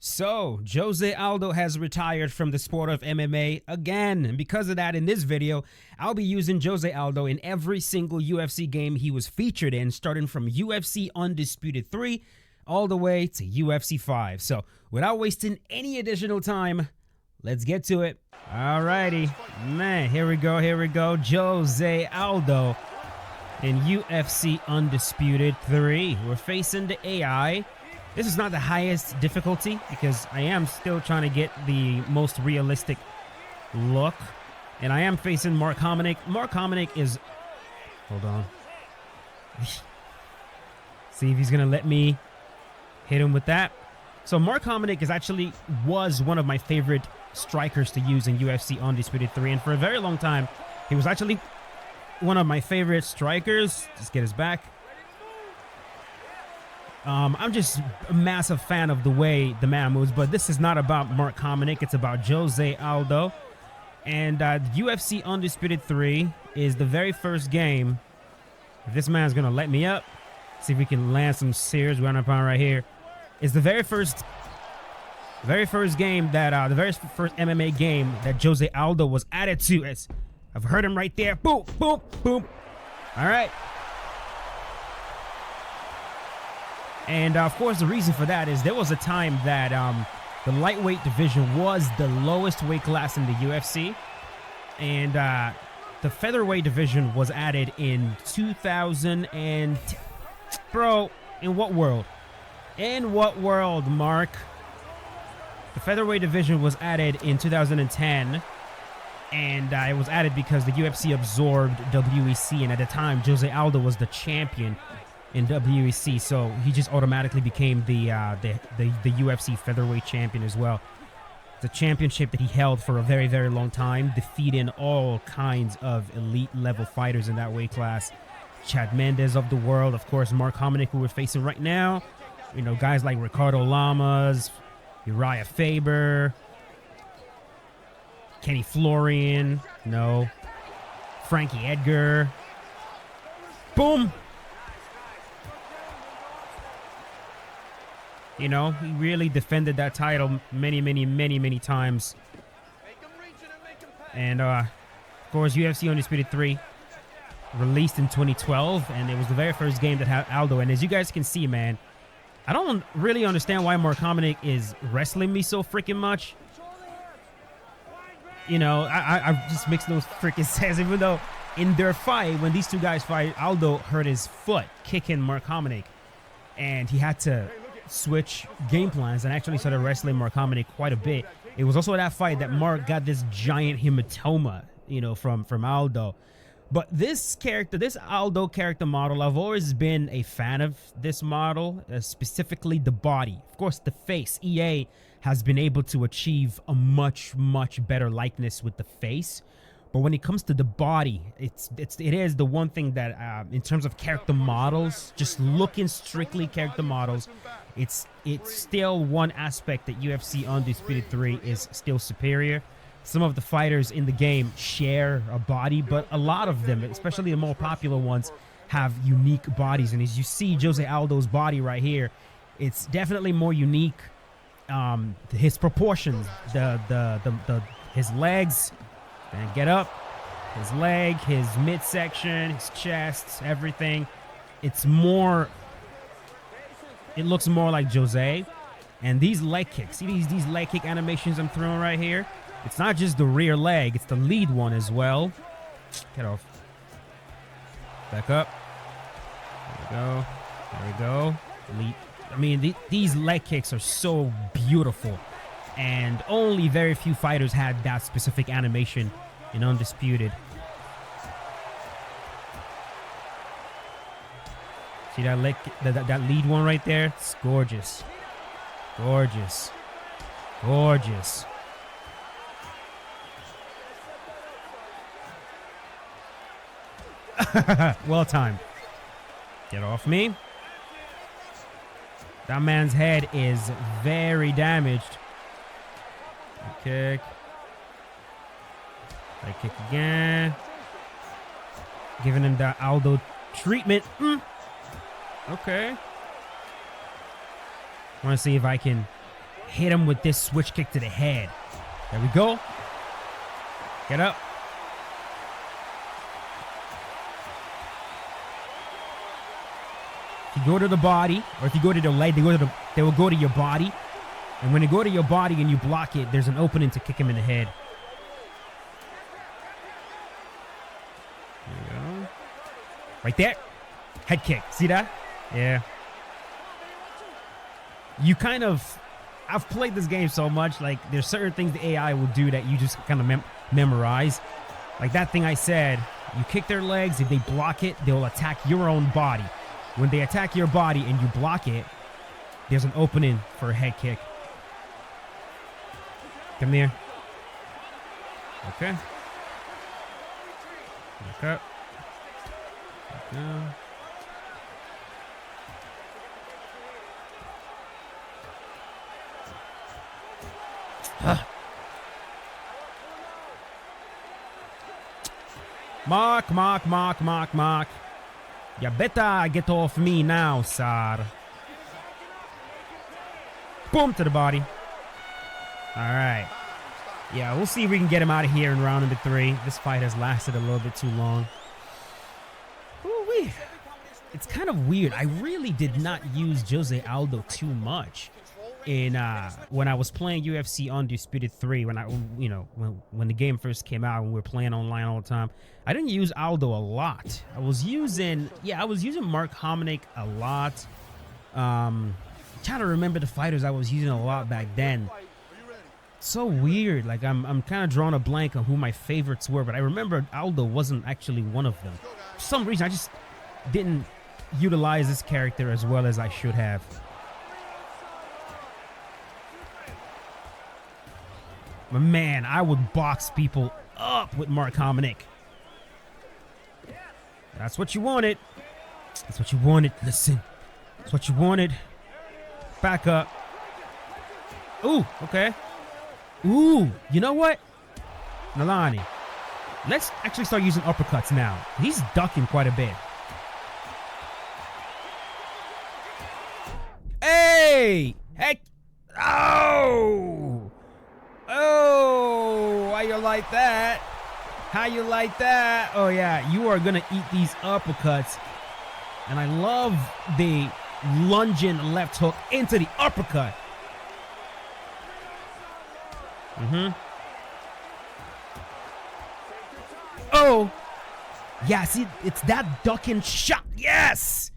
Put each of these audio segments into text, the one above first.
So, Jose Aldo has retired from the sport of MMA again. And because of that, in this video, I'll be using Jose Aldo in every single UFC game he was featured in, starting from UFC Undisputed 3 all the way to UFC 5. So, without wasting any additional time, let's get to it. Alrighty. Man, here we go. Jose Aldo in UFC Undisputed 3. We're facing the AI. This is not the highest difficulty because I am still trying to get the most realistic look. And I am facing Mark Hominick. Mark Hominick is... Hold on. See if he's going to let me hit him with that. So Mark Hominick was one of my favorite strikers to use in UFC Undisputed 3. And for a very long time, he was actually one of my favorite strikers. Just get his back. I'm just a massive fan of the way the man moves, but this is not about Mark Hominick. It's about Jose Aldo. And UFC Undisputed 3 is the very first game. If this man's going to let me up, see if we can land some serious ground and pound right here. It's the very first game that, the very first MMA game that Jose Aldo was added to. I've heard him right there. Boom, boom, boom. All right. And, of course, the reason for that is there was a time that the lightweight division was the lowest weight class in the UFC. And the featherweight division was added in 2000 and... Bro, in what world? In what world, Mark? The featherweight division was added in 2010. And it was added because the UFC absorbed WEC. And at the time, Jose Aldo was the champion in WEC, so he just automatically became the UFC featherweight champion as well. The championship that he held for a very, very long time, defeating all kinds of elite level fighters in that weight class. Chad Mendes of the world, of course, Mark Hominick, who we're facing right now. You know, guys like Ricardo Lamas, Uriah Faber, Kenny Florian, Frankie Edgar. Boom! You know, he really defended that title many times. And, of course, UFC Undisputed 3 released in 2012, and it was the very first game that had Aldo. And as you guys can see, man, I don't really understand why Mark Hominick is wrestling me so freaking much. You know, I just makes no freaking sense, even though in their fight, when these two guys fight, Aldo hurt his foot kicking Mark Hominick, and he had to switch game plans and actually started wrestling Mark Hominick quite a bit. It was also that fight that Mark got this giant hematoma, you know, from Aldo. But this Aldo character model, I've always been a fan of this model, specifically the body. Of course, the face. EA has been able to achieve a much better likeness with the face. But when it comes to the body, it is the one thing that, in terms of character models, just looking strictly character models, it's still one aspect that UFC Undisputed 3 is still superior. Some of the fighters in the game share a body, but a lot of them, especially the more popular ones, have unique bodies. And as you see Jose Aldo's body right here, it's definitely more unique. His proportions, his legs, and get up, his leg, his midsection, his chest, everything. It looks more like Jose. And these leg kicks, see these leg kick animations I'm throwing right here? It's not just the rear leg, it's the lead one as well. Get off. Back up. There we go. Elite. I mean, these leg kicks are so beautiful. And only very few fighters had that specific animation in Undisputed. See that lead one right there? It's gorgeous. Gorgeous. Gorgeous. Well timed. Get off me. That man's head is very damaged. Kick. Leg kick again. Giving him that Aldo treatment. Okay. I want to see if I can hit him with this switch kick to the head. There we go. Get up. If you go to the body, or if you go to the leg, they will go to your body. And when they go to your body and you block it, there's an opening to kick him in the head. There you go. Right there. Head kick. See that? Yeah. You kind of... I've played this game so much, like, there's certain things the AI will do that you just kind of memorize. Like that thing I said, you kick their legs, if they block it, they'll attack your own body. When they attack your body and you block it, there's an opening for a head kick. Come here. Okay. Look up. Look down. Mark. You better get off me now, sir. Boom to the body. All right. Yeah, we'll see if we can get him out of here in round number 3. This fight has lasted a little bit too long. Ooh-wee. It's kind of weird. I really did not use Jose Aldo too much in when I was playing UFC Undisputed 3, when the game first came out and we were playing online all the time. I didn't use Aldo a lot. I was using Mark Hominick a lot. Trying to remember the fighters I was using a lot back then. So weird. Like I'm kind of drawing a blank on who my favorites were, but I remember Aldo wasn't actually one of them. For some reason, I just didn't utilize this character as well as I should have. But man, I would box people up with Mark Hominick. That's what you wanted. That's what you wanted. Listen. That's what you wanted. Back up. Ooh, okay. Ooh, you know what? Nalani. Let's actually start using uppercuts now. He's ducking quite a bit. Hey! Heck! Oh! Oh! How you like that? How you like that? Oh yeah, you are gonna eat these uppercuts. And I love the lunging left hook into the uppercut. Oh! Yeah, see, it's that ducking shot. Yes!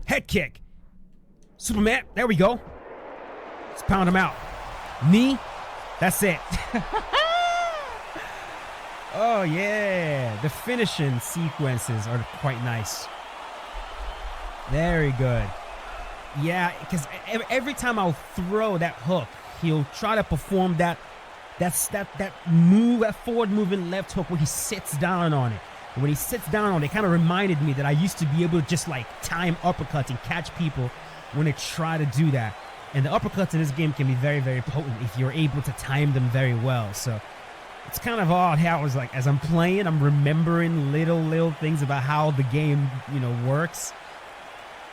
Head kick. Superman, there we go. Let's pound him out. Knee. That's it. Oh, yeah. The finishing sequences are quite nice. Very good. Yeah, because every time I'll throw that hook, he'll try to perform that move, that forward moving left hook where he sits down on it. And when he sits down on it, it kind of reminded me that I used to be able to just like time uppercuts and catch people when they try to do that. And the uppercuts in this game can be very, very potent if you're able to time them very well. So it's kind of odd how it was like, as I'm playing, I'm remembering little things about how the game, works.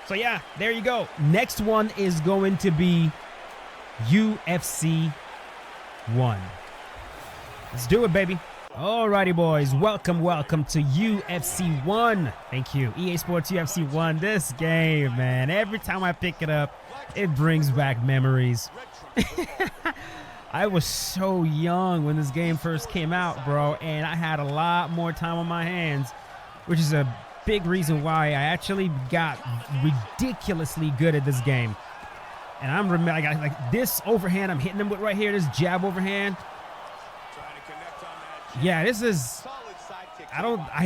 So yeah, there you go. Next one is going to be UFC 1. Let's do it, baby. Alrighty, boys. Welcome to UFC 1. Thank you. EA Sports UFC 1. This game, man. Every time I pick it up, it brings back memories. I was so young when this game first came out, bro, and I had a lot more time on my hands, which is a big reason why I actually got ridiculously good at this game. And I'm like this overhand I'm hitting him with right here, this jab overhand. Yeah, this is,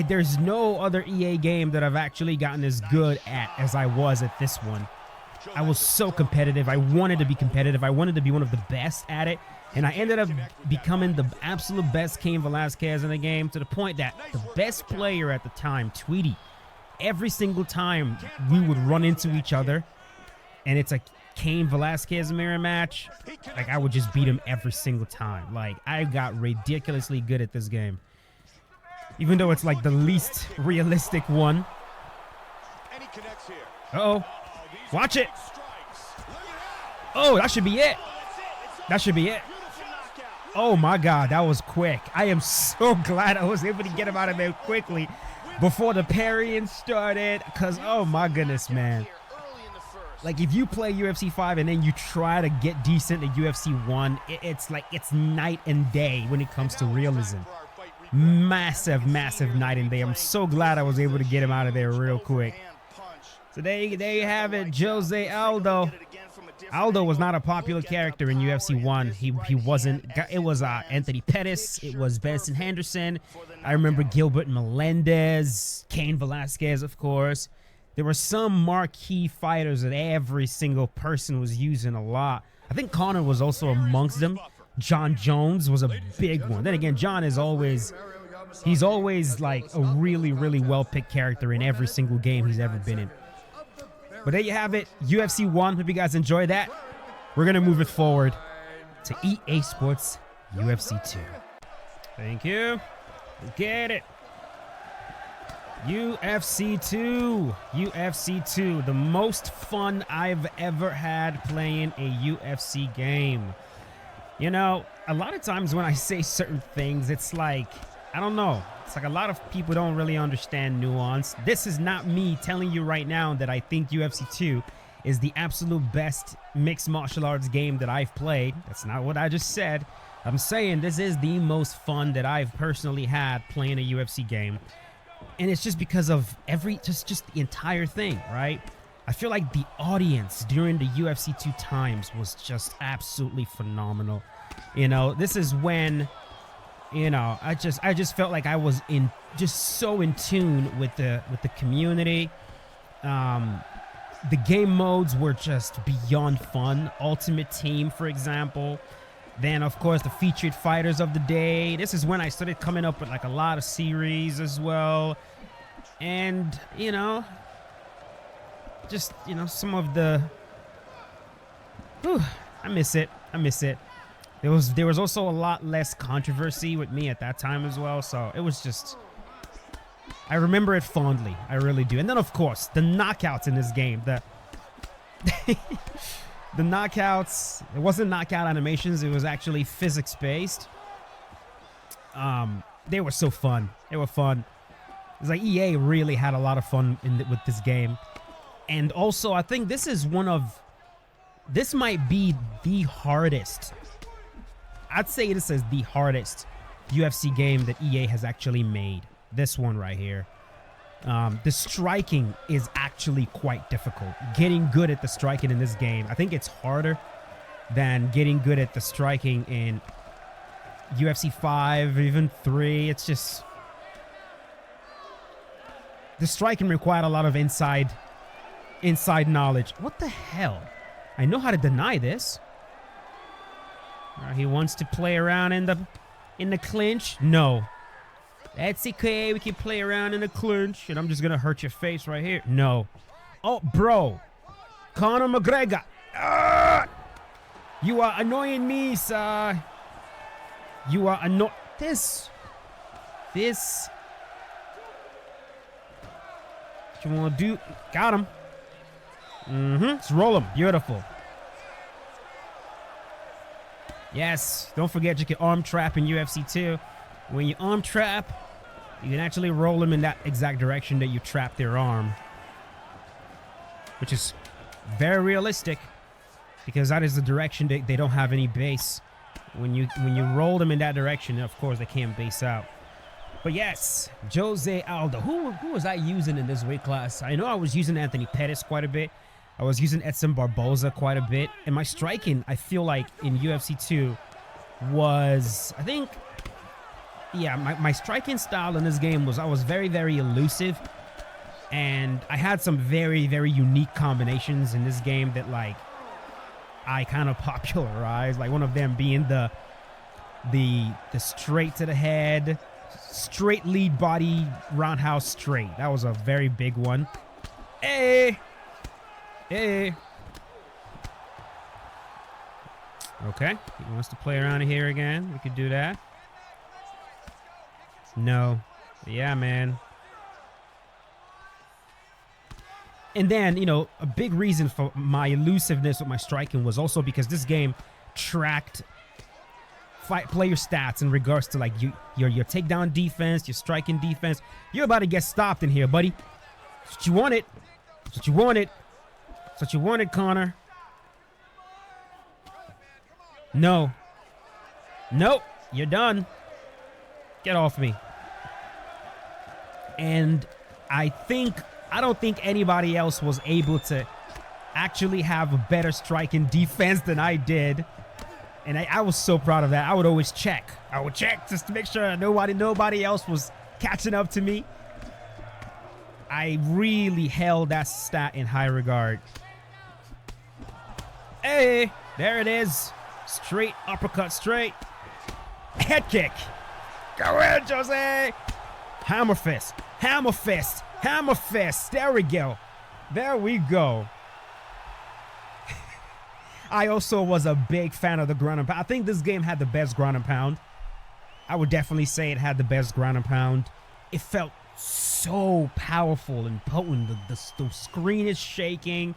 there's no other EA game that I've actually gotten as good at as I was at this one. I was so competitive. I wanted to be competitive. I wanted to be one of the best at it. And I ended up becoming the absolute best Cain Velasquez in the game, to the point that the best player at the time, Tweety, every single time we would run into each other and it's a Cain Velasquez mirror match, like I would just beat him every single time. Like I got ridiculously good at this game, even though it's like the least realistic one. Uh-oh. Watch it. Oh, that should be it. That should be it. Oh my God, that was quick. I am so glad I was able to get him out of there quickly before the parrying started. Because, oh my goodness, man. Like, if you play UFC 5 and then you try to get decent at UFC 1, it's like it's night and day when it comes to realism. Massive, massive night and day. I'm so glad I was able to get him out of there real quick. So there you have it, Jose Aldo. Aldo was not a popular character in UFC 1. He wasn't. It was Anthony Pettis. It was Benson Henderson. I remember Gilbert Melendez, Cain Velasquez, of course. There were some marquee fighters that every single person was using a lot. I think Conor was also amongst them. John Jones was a big one. Then again, John is always, he's always like a really, really well-picked character in every single game he's ever been in. But there you have it, UFC 1. Hope you guys enjoyed that. We're going to move it forward to EA Sports UFC 2. Thank you. Get it. UFC 2. UFC 2. The most fun I've ever had playing a UFC game. You know, a lot of times when I say certain things, it's like, I don't know. It's like a lot of people don't really understand nuance. This is not me telling you right now that I think UFC 2 is the absolute best mixed martial arts game that I've played. That's not what I just said. I'm saying this is the most fun that I've personally had playing a UFC game. And it's just because of just the entire thing, right? I feel like the audience during the UFC 2 times was just absolutely phenomenal. You know, this is when, you know, I just felt like I was so in tune with the community. The game modes were just beyond fun. Ultimate Team, for example. Then, of course, the featured fighters of the day. This is when I started coming up with like a lot of series as well. And, you know, just, you know, some of the, I miss it. There was also a lot less controversy with me at that time as well. So it was just, I remember it fondly. I really do. And then, of course, the knockouts in this game. The knockouts, it wasn't knockout animations. It was actually physics-based. They were so fun. They were fun. It's like EA really had a lot of fun with this game. And also, I think this might be the hardest. I'd say this is the hardest UFC game that EA has actually made. This one right here. The striking is actually quite difficult. Getting good at the striking in this game, I think it's harder than getting good at the striking in UFC 5, even 3. It's just, the striking required a lot of inside knowledge. What the hell? I know how to deny this. He wants to play around in the clinch. No. That's okay. We can play around in the clinch. And I'm just going to hurt your face right here. No. Oh, bro. Conor McGregor. You are annoying me, sir. You are annoying. This. What you want to do? Got him. Let's roll him. Beautiful. Yes. Don't forget you can arm trap in UFC 2. When you arm trap, you can actually roll them in that exact direction that you trap their arm. Which is very realistic, because that is the direction that they don't have any base. When you roll them in that direction, of course they can't base out. But yes, Jose Aldo. Who was I using in this weight class? I know I was using Anthony Pettis quite a bit. I was using Edson Barboza quite a bit. And my striking, I feel like in UFC 2 was, I think, yeah, my striking style in this game was, I was very, very elusive. And I had some very, very unique combinations in this game that, like, I kind of popularized. Like, one of them being the straight to the head, straight lead body, roundhouse straight. That was a very big one. Hey! Hey! Okay, he wants to play around here again. We could do that. No. Yeah, man. And then, you know, a big reason for my elusiveness with my striking was also because this game tracked player stats in regards to like your takedown defense, your striking defense. You're about to get stopped in here, buddy. That's what you wanted. That's what you wanted. That's what you wanted, Connor. No. Nope. You're done. Get off me. And I don't think anybody else was able to actually have a better striking defense than I did. And I was so proud of that. I would always check. I would check just to make sure that nobody else was catching up to me. I really held that stat in high regard. Hey, there it is. Straight uppercut, straight. Head kick. Go in, Jose. Hammer fist. Hammer fist. Hammer fist. There we go. There we go. I also was a big fan of the ground and pound. I think this game had the best ground and pound. I would definitely say it had the best ground and pound. It felt so powerful and potent. The screen is shaking,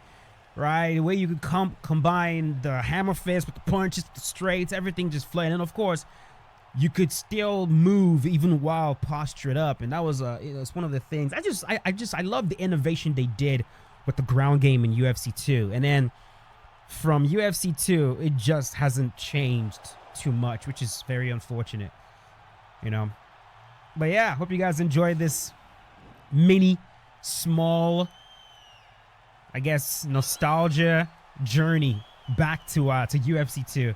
right? The way you could combine the hammer fist with the punches, the straights, everything just flowed. And of course, you could still move even while postured up. And that was it's one of the things. I love the innovation they did with the ground game in UFC 2. And then from UFC 2, it just hasn't changed too much, which is very unfortunate, you know. But yeah, hope you guys enjoyed this small, I guess, nostalgia journey back to UFC 2.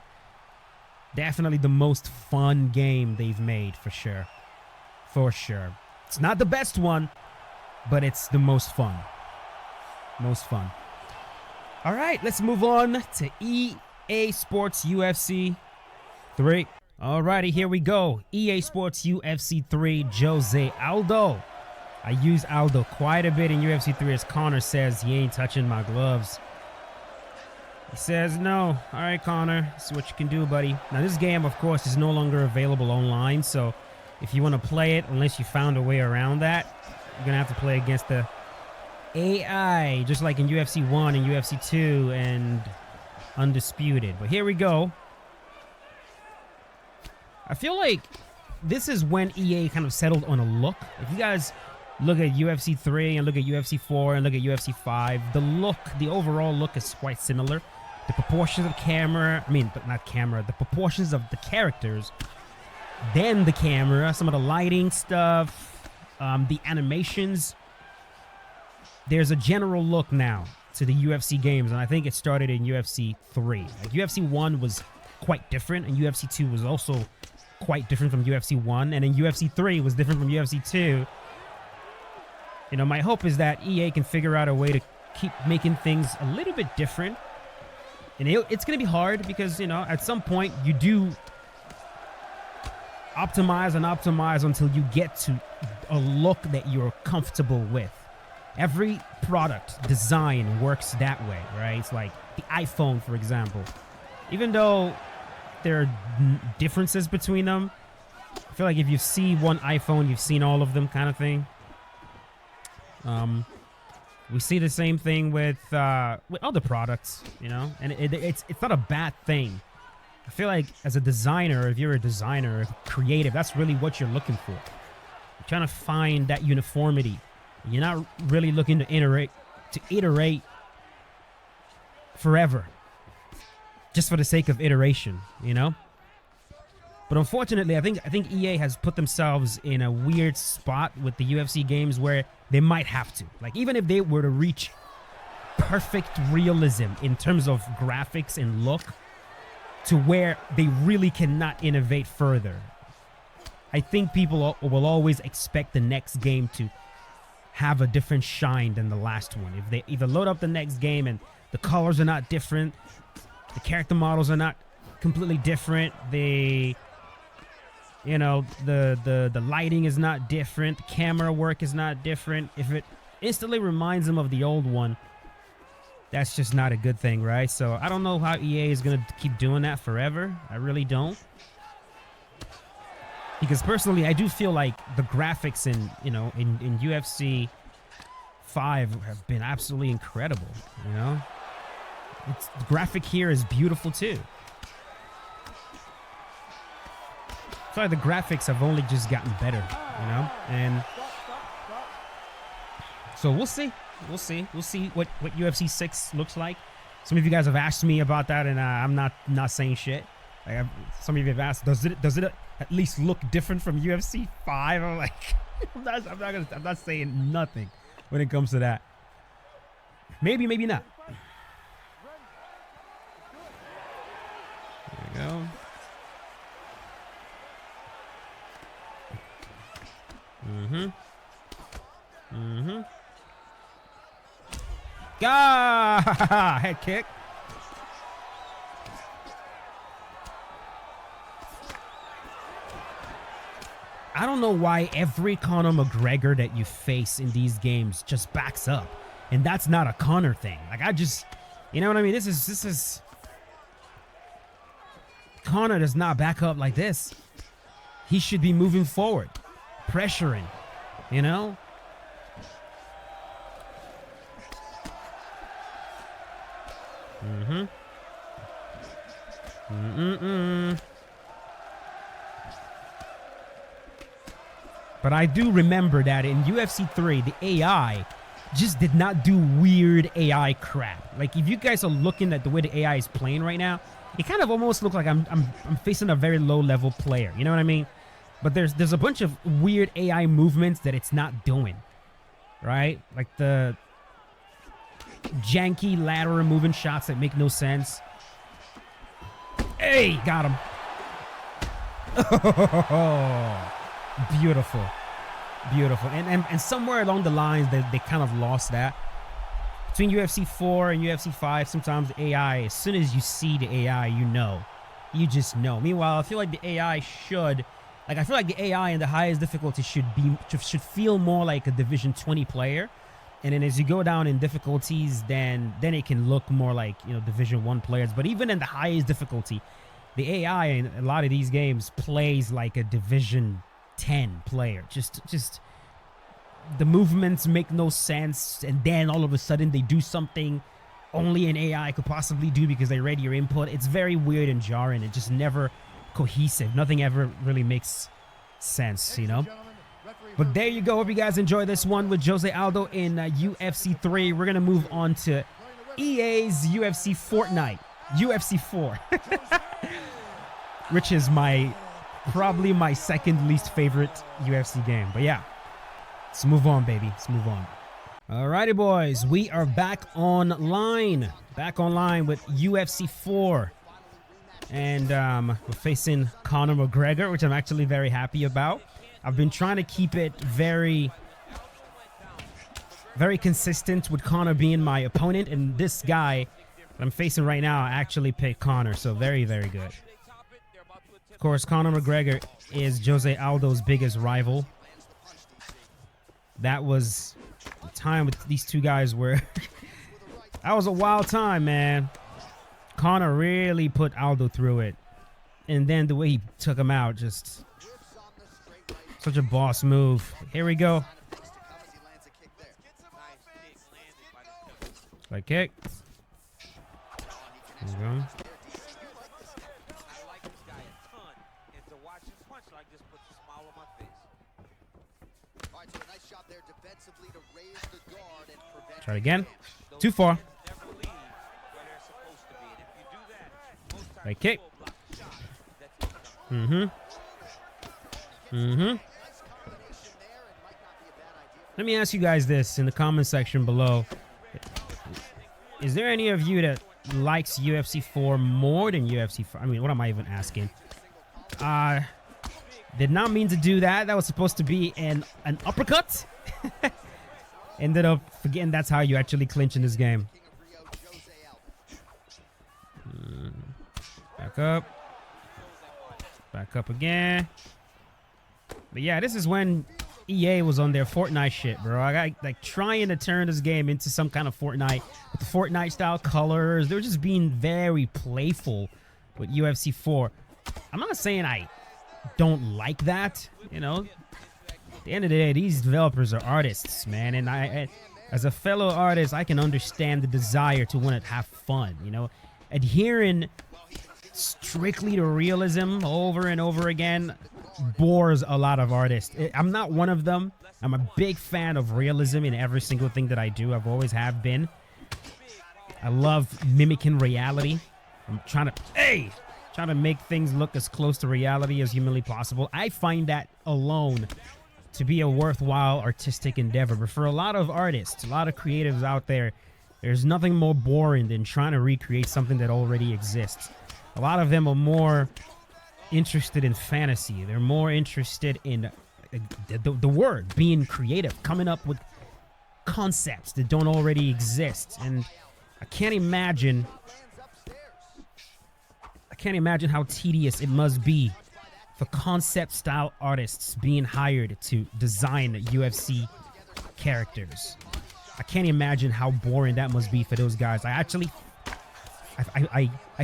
Definitely the most fun game they've made, for sure. For sure. It's not the best one, but it's the most fun. Most fun. All right, let's move on to EA Sports UFC 3. All righty, here we go. EA Sports UFC 3, Jose Aldo. I use Aldo quite a bit in UFC 3 as Connor says he ain't touching my gloves. He says no. All right, Connor, see what you can do, buddy. Now, this game, of course, is no longer available online, so if you want to play it, unless you found a way around that, you're going to have to play against the AI, just like in UFC 1 and UFC 2 and Undisputed. But here we go. I feel like this is when EA kind of settled on a look. If you guys look at UFC 3 and look at UFC 4 and look at UFC 5, the overall look is quite similar. The proportions of camera, the proportions of the characters, then the camera, some of the lighting stuff, the animations. There's a general look now to the UFC games, and I think it started in UFC 3. Like, UFC 1 was quite different, and UFC 2 was also quite different from UFC 1, and then UFC 3 was different from UFC 2. You know, my hope is that EA can figure out a way to keep making things a little bit different. And it's going to be hard because, you know, at some point you do optimize and optimize until you get to a look that you're comfortable with. Every product design works that way, right? It's like the iPhone, for example. Even though there are differences between them, I feel like if you see one iPhone, you've seen all of them, kind of thing. We see the same thing with other products, you know, and it's not a bad thing. I feel like as a designer, if you're a designer, creative, that's really what you're looking for. You're trying to find that uniformity. You're not really looking to iterate forever, just for the sake of iteration, you know. But unfortunately, I think EA has put themselves in a weird spot with the UFC games where they might have to. Like, even if they were to reach perfect realism in terms of graphics and look, to where they really cannot innovate further, I think people will always expect the next game to have a different shine than the last one. If they either load up the next game and the colors are not different, the character models are not completely different, you know, the lighting is not different, the camera work is not different, if it instantly reminds them of the old one, that's just not a good thing, right? So I don't know how EA is going to keep doing that forever. I really don't. Because personally, I do feel like the graphics in UFC 5 have been absolutely incredible, you know? The graphic here is beautiful too. So the graphics have only just gotten better, you know? And so we'll see. We'll see what UFC 6 looks like. Some of you guys have asked me about that, and I'm not saying shit. Like some of you have asked, does it at least look different from UFC 5? I'm like, I'm not saying nothing when it comes to that. Maybe not. There we go. Ah, head kick. I don't know why every Conor McGregor that you face in these games just backs up. And that's not a Conor thing. Like, I just, you know what I mean? This is Conor does not back up like this. He should be moving forward, pressuring, you know? But I do remember that in UFC 3, the AI just did not do weird AI crap. Like, if you guys are looking at the way the AI is playing right now, it kind of almost looks like I'm facing a very low-level player. You know what I mean? But there's a bunch of weird AI movements that it's not doing, right? Like the janky lateral moving shots that make no sense. Hey, got him. Oh, beautiful. Beautiful. And somewhere along the lines, they kind of lost that. Between UFC 4 and UFC 5, sometimes the AI, as soon as you see the AI, you know. You just know. Meanwhile, I feel like the AI should... Like, I feel like the AI in the highest difficulty should feel more like a Division 20 player. And then as you go down in difficulties, then it can look more like, you know, Division 1 players. But even in the highest difficulty, the AI in a lot of these games plays like a Division 10 player. Just the movements make no sense, and then all of a sudden they do something only an AI could possibly do because they read your input. It's very weird and jarring. It just never cohesive. Nothing ever really makes sense, you know? But there you go. Hope you guys enjoy this one with Jose Aldo in UFC 3. We're going to move on to EA's UFC Fortnite. UFC 4. Which is probably my second least favorite UFC game. But yeah, let's move on, baby. Let's move on. Alrighty, boys. We are back online. Back online with UFC 4. And we're facing Conor McGregor, which I'm actually very happy about. I've been trying to keep it very, very consistent with Conor being my opponent. And this guy that I'm facing right now actually picked Conor. So very, very good. Of course, Conor McGregor is Jose Aldo's biggest rival. That was the time with these two guys where that was a wild time, man. Conor really put Aldo through it. And then the way he took him out, just such a boss move. Here we go. Like kick. There we go. Try it again. Too far. Right kick. Let me ask you guys this in the comment section below. Is there any of you that likes UFC 4 more than UFC 4? I mean, what am I even asking? Did not mean to do that. That was supposed to be an uppercut. Ended up forgetting that's how you actually clinch in this game. Back up. Back up again. But yeah, this is when EA was on their Fortnite shit, bro. I got like trying to turn this game into some kind of Fortnite with the Fortnite style colors. They were just being very playful with UFC 4. I'm not saying I don't like that, you know. At the end of the day, these developers are artists, man. And I as a fellow artist, I can understand the desire to want to have fun, you know. Adhering strictly to realism over and over again, bores a lot of artists. I'm not one of them. I'm a big fan of realism in every single thing that I do. I've always have been. I love mimicking reality. I'm trying to make things look as close to reality as humanly possible. I find that alone to be a worthwhile artistic endeavor. But for a lot of artists, a lot of creatives out there, there's nothing more boring than trying to recreate something that already exists. A lot of them are more interested in fantasy. They're more interested in the word, being creative, coming up with concepts that don't already exist. And I can't imagine how tedious it must be for concept style artists being hired to design UFC characters. I can't imagine how boring that must be for those guys. I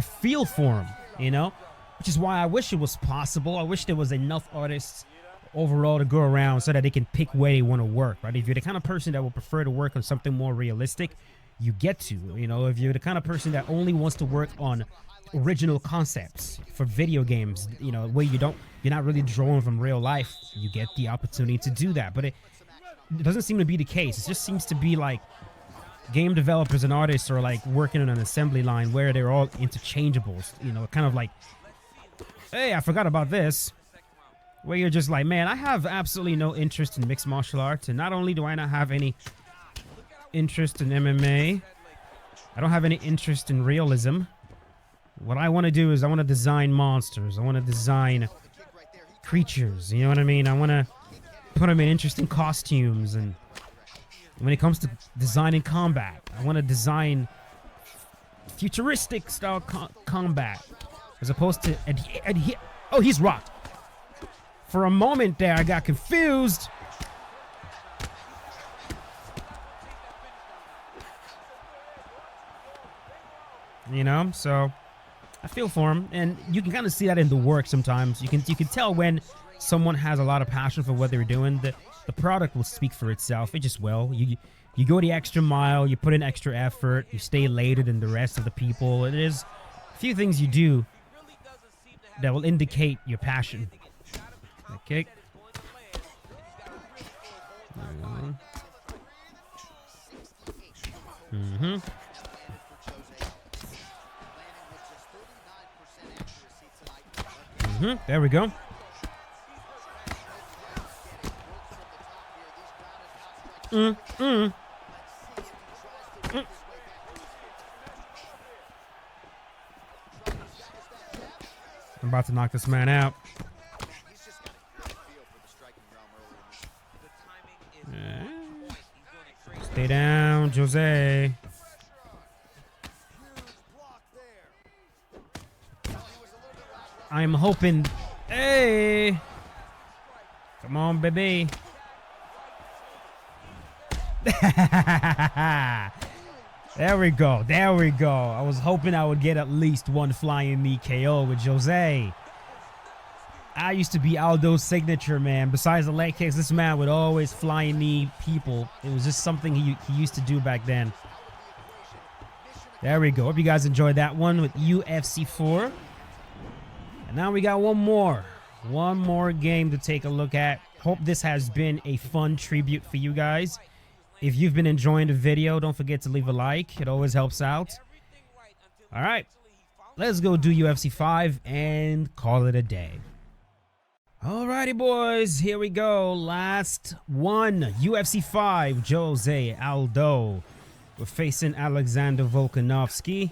feel for them, you know, which is why I wish it was possible. I wish there was enough artists overall to go around so that they can pick where they want to work, right? If you're the kind of person that would prefer to work on something more realistic, you get to, you know. If you're the kind of person that only wants to work on original concepts for video games, you know, where you're not really drawing from real life, you get the opportunity to do that. But it doesn't seem to be the case. It just seems to be like game developers and artists are like working on an assembly line where they're all interchangeables, you know, kind of like, hey, I forgot about this, where you're just like, man, I have absolutely no interest in mixed martial arts, and not only do I not have any interest in MMA, I don't have any interest in realism. What I want to do is I want to design monsters. I want to design creatures. You know what I mean? I want to put them in interesting costumes. And when it comes to designing combat, I want to design futuristic style combat as opposed to oh, he's rocked. For a moment there, I got confused. You know, so I feel for him, and you can kind of see that in the work sometimes. You can tell when someone has a lot of passion for what they're doing. The product will speak for itself. It just will. You go the extra mile. You put in extra effort. You stay later than the rest of the people. It is a few things you do that will indicate your passion. Okay. Mm-hmm. There we go. I'm about to knock this man out. Stay down, Jose. I'm hoping. Hey, come on, baby. There we go. There we go. I was hoping I would get at least one flying knee KO with Jose. I used to be Aldo's signature, man. Besides the leg kicks, this man would always flying knee people. It was just something he used to do back then. There we go. Hope you guys enjoyed that one with UFC 4. And now we got one more game to take a look at. Hope this has been a fun tribute for you guys. If you've been enjoying the video, don't forget to leave a like. It always helps out. All right, let's go do UFC 5 and call it a day. Alrighty, boys, here we go. Last one, UFC 5, Jose Aldo. We're facing Alexander Volkanovski.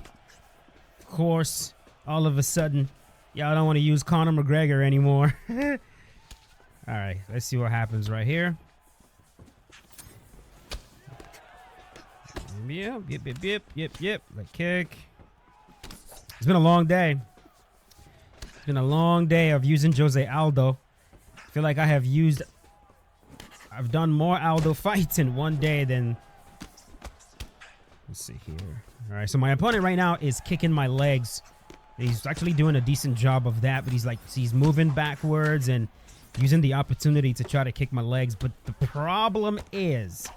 Of course, all of a sudden, y'all don't want to use Conor McGregor anymore. All right, let's see what happens right here. Yep. Leg kick. It's been a long day. It's been a long day of using Jose Aldo. I feel like I've done more Aldo fights in one day than... Let's see here. All right, so my opponent right now is kicking my legs. He's actually doing a decent job of that, but he's moving backwards and using the opportunity to try to kick my legs. But the problem is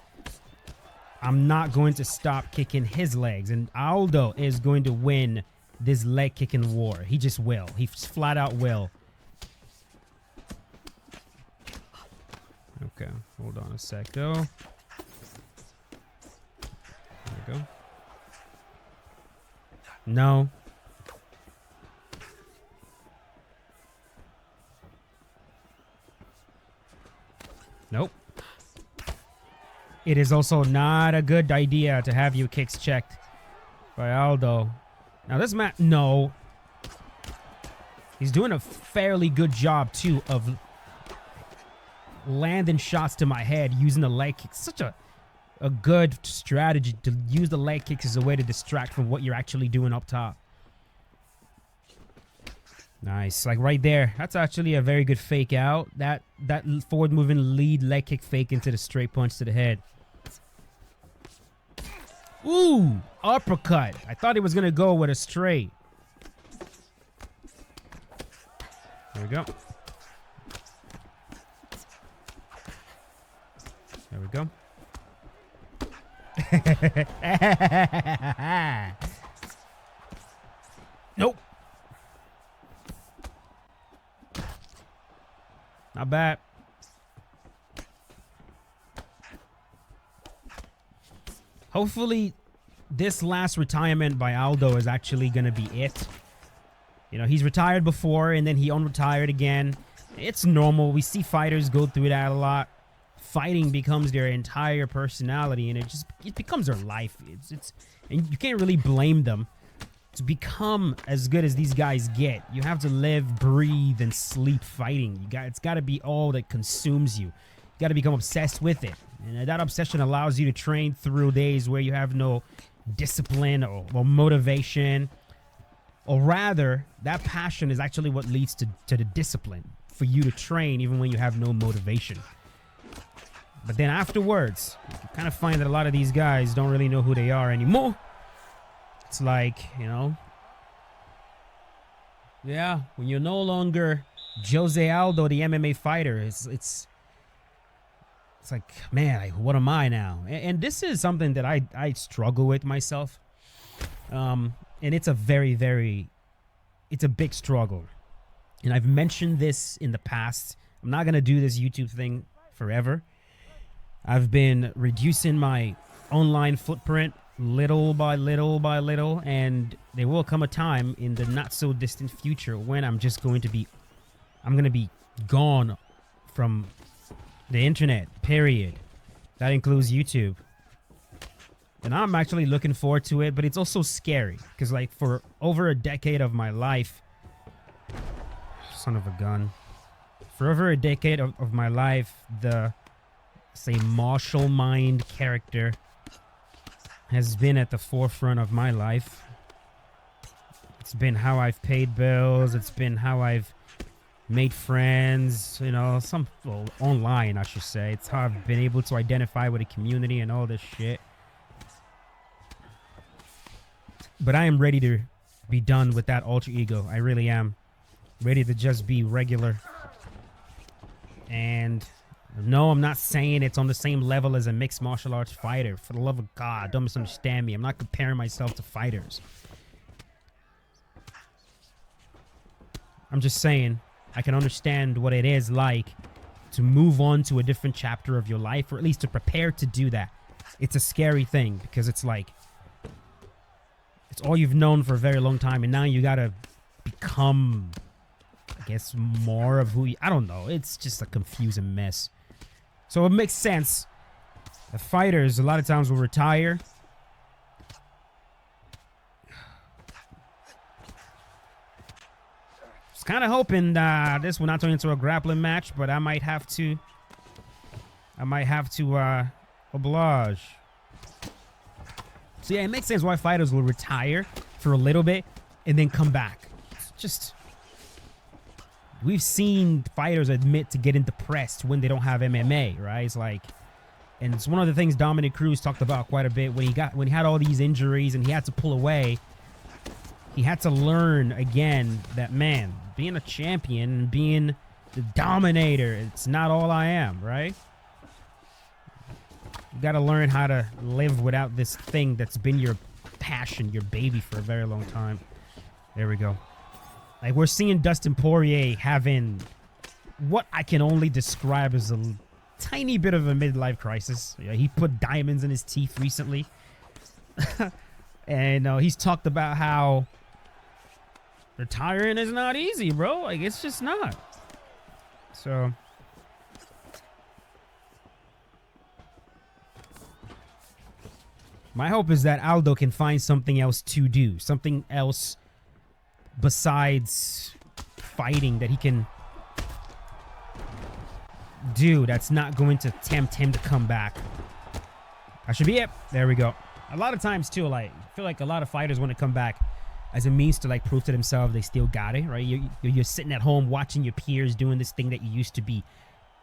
I'm not going to stop kicking his legs, and Aldo is going to win this leg kicking war. He just will. He flat out will. Okay, hold on a sec, though. There we go. No. Nope. It is also not a good idea to have your kicks checked by Aldo. Now this man, no. He's doing a fairly good job too of landing shots to my head using the leg kicks. Such a good strategy to use the leg kicks as a way to distract from what you're actually doing up top. Nice, like right there. That's actually a very good fake out. That forward moving lead leg kick fake into the straight punch to the head. Ooh, uppercut. I thought he was gonna go with a straight. There we go. There we go. Nope. Not bad. Hopefully, this last retirement by Aldo is actually going to be it. You know, he's retired before and then he unretired again. It's normal. We see fighters go through that a lot. Fighting becomes their entire personality and it becomes their life. And you can't really blame them. To become as good as these guys get, you have to live, breathe, and sleep fighting. It's got to be all that consumes you. You got to become obsessed with it. And that obsession allows you to train through days where you have no discipline or motivation. Or rather, that passion is actually what leads to the discipline for you to train even when you have no motivation. But then afterwards, you kind of find that a lot of these guys don't really know who they are anymore. It's like, you know, yeah, when you're no longer Jose Aldo, the MMA fighter, it's like, man, like, what am I now? And this is something that I struggle with myself. And it's a it's a big struggle. And I've mentioned this in the past. I'm not going to do this YouTube thing forever. I've been reducing my online footprint little by little by little, and there will come a time in the not so distant future when I'm going to be gone from the internet, period. That includes YouTube. And I'm actually looking forward to it, but it's also scary because, like, for over a decade of my life, son of a gun, for over a decade of my life, the, say, martial mind character has been at the forefront of my life. It's been how I've paid bills. It's been how I've made friends, you know, well, online, I should say. It's how I've been able to identify with a community and all this shit. But I am ready to be done with that alter ego. I really am. Ready to just be regular. And no, I'm not saying it's on the same level as a mixed martial arts fighter. For the love of God, don't misunderstand me. I'm not comparing myself to fighters. I'm just saying I can understand what it is like to move on to a different chapter of your life, or at least to prepare to do that. It's a scary thing because it's like, it's all you've known for a very long time, and now you gotta become, I guess, more of who you, I don't know. It's just a confusing mess. So it makes sense. The fighters a lot of times will retire. Just kind of hoping this will not turn into a grappling match, but I might have to oblige. So yeah, it makes sense why fighters will retire for a little bit and then come back. It's just, we've seen fighters admit to getting depressed when they don't have MMA, right? It's like, and it's one of the things Dominic Cruz talked about quite a bit when he had all these injuries and he had to pull away. He had to learn again that, man, being a champion, being the dominator, it's not all I am, right? You got to learn how to live without this thing that's been your passion, your baby for a very long time. There we go. Like, we're seeing Dustin Poirier having what I can only describe as a tiny bit of a midlife crisis. Yeah, he put diamonds in his teeth recently. And he's talked about how retiring is not easy, bro. Like, it's just not. So my hope is that Aldo can find something else to do, something else besides fighting that he can do that's not going to tempt him to come back. That should be it. There we go. A lot of times too, like, I feel like a lot of fighters want to come back as a means to like prove to themselves they still got it, right? You're sitting at home watching your peers doing this thing that you used to be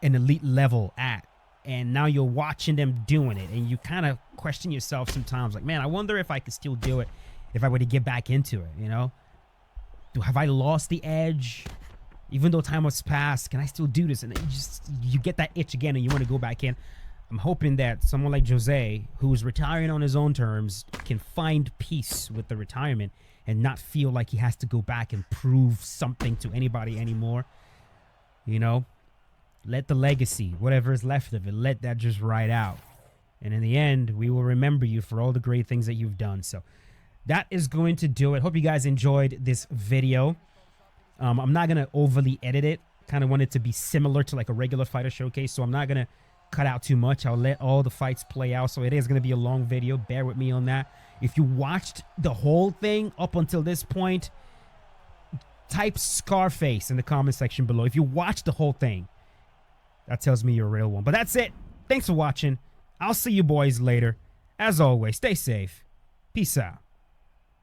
an elite level at, and now you're watching them doing it, and you kind of question yourself sometimes, like, man, I wonder if I could still do it if I were to get back into it, you know? Have I lost the edge? Even though time has passed, can I still do this? And you get that itch again and you want to go back in. I'm hoping that someone like Jose, who's retiring on his own terms, can find peace with the retirement and not feel like he has to go back and prove something to anybody anymore. You know, let the legacy, whatever is left of it, let that just ride out. And in the end, we will remember you for all the great things that you've done. So that is going to do it. Hope you guys enjoyed this video. I'm not going to overly edit it. Kind of want it to be similar to like a regular fighter showcase. So I'm not going to cut out too much. I'll let all the fights play out. So it is going to be a long video. Bear with me on that. If you watched the whole thing up until this point, type Scarface in the comment section below. If you watched the whole thing, that tells me you're a real one. But that's it. Thanks for watching. I'll see you boys later. As always, stay safe. Peace out.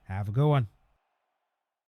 Have a good one.